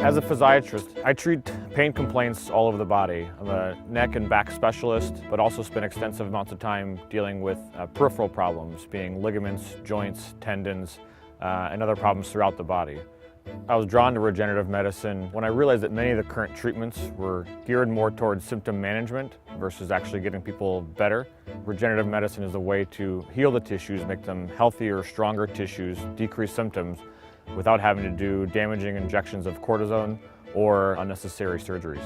As a physiatrist, I treat pain complaints all over the body. I'm a neck and back specialist, but also spend extensive amounts of time dealing with peripheral problems, being ligaments, joints, tendons, and other problems throughout the body. I was drawn to regenerative medicine when I realized that many of the current treatments were geared more towards symptom management versus actually getting people better. Regenerative medicine is a way to heal the tissues, make them healthier, stronger tissues, decrease symptoms, without having to do damaging injections of cortisone or unnecessary surgeries.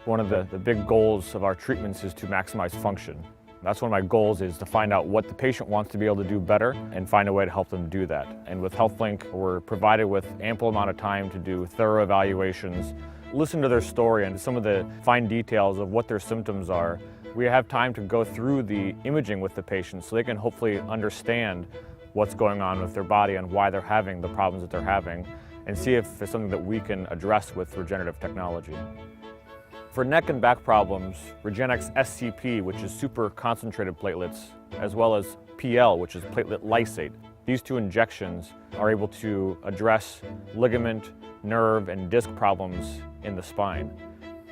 One of the big goals of our treatments is to maximize function. That's one of my goals, is to find out what the patient wants to be able to do better and find a way to help them do that. And with HealthLink, we're provided with ample amount of time to do thorough evaluations, listen to their story and some of the fine details of what their symptoms are. We have time to go through the imaging with the patient so they can hopefully understand what's going on with their body and why they're having the problems that they're having, and see if it's something that we can address with regenerative technology. For neck and back problems, Regenexx SCP, which is super concentrated platelets, as well as PL, which is platelet lysate. These two injections are able to address ligament, nerve, and disc problems in the spine.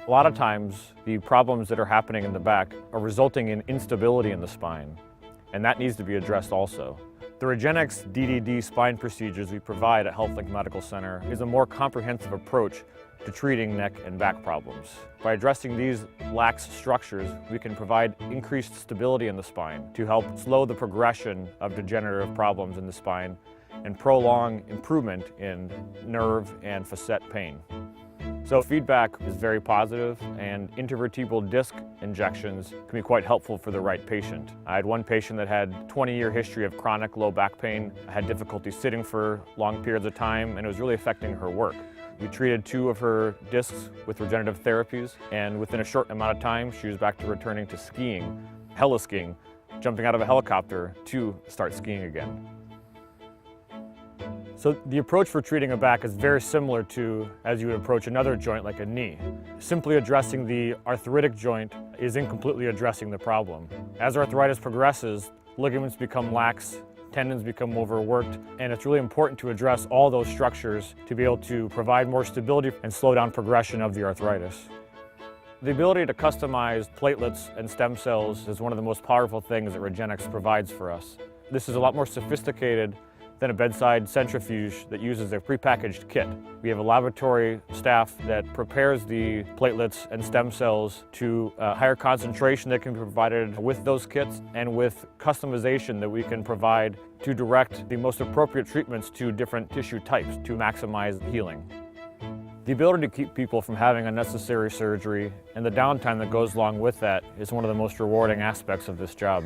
A lot of times, the problems that are happening in the back are resulting in instability in the spine, and that needs to be addressed also. The Regenexx DDD spine procedures we provide at HealthLink Medical Center is a more comprehensive approach to treating neck and back problems. By addressing these lax structures, we can provide increased stability in the spine to help slow the progression of degenerative problems in the spine and prolong improvement in nerve and facet pain. So feedback is very positive, and intervertebral disc injections can be quite helpful for the right patient. I had one patient that had 20-year history of chronic low back pain, had difficulty sitting for long periods of time, and it was really affecting her work. We treated 2 of her discs with regenerative therapies, and within a short amount of time, she was back to returning to skiing, heli-skiing, jumping out of a helicopter to start skiing again. So the approach for treating a back is very similar to as you would approach another joint like a knee. Simply addressing the arthritic joint isn't completely addressing the problem. As arthritis progresses, ligaments become lax, tendons become overworked, and it's really important to address all those structures to be able to provide more stability and slow down progression of the arthritis. The ability to customize platelets and stem cells is one of the most powerful things that Regenexx provides for us. This is a lot more sophisticated than a bedside centrifuge that uses a prepackaged kit. We have a laboratory staff that prepares the platelets and stem cells to a higher concentration that can be provided with those kits, and with customization that we can provide to direct the most appropriate treatments to different tissue types to maximize healing. The ability to keep people from having unnecessary surgery and the downtime that goes along with that is one of the most rewarding aspects of this job.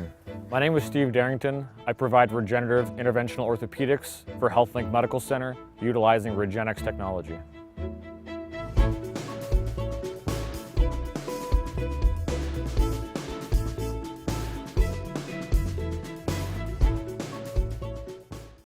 My name is Steve Derrington. I provide regenerative interventional orthopedics for HealthLink Medical Center utilizing Regenexx technology.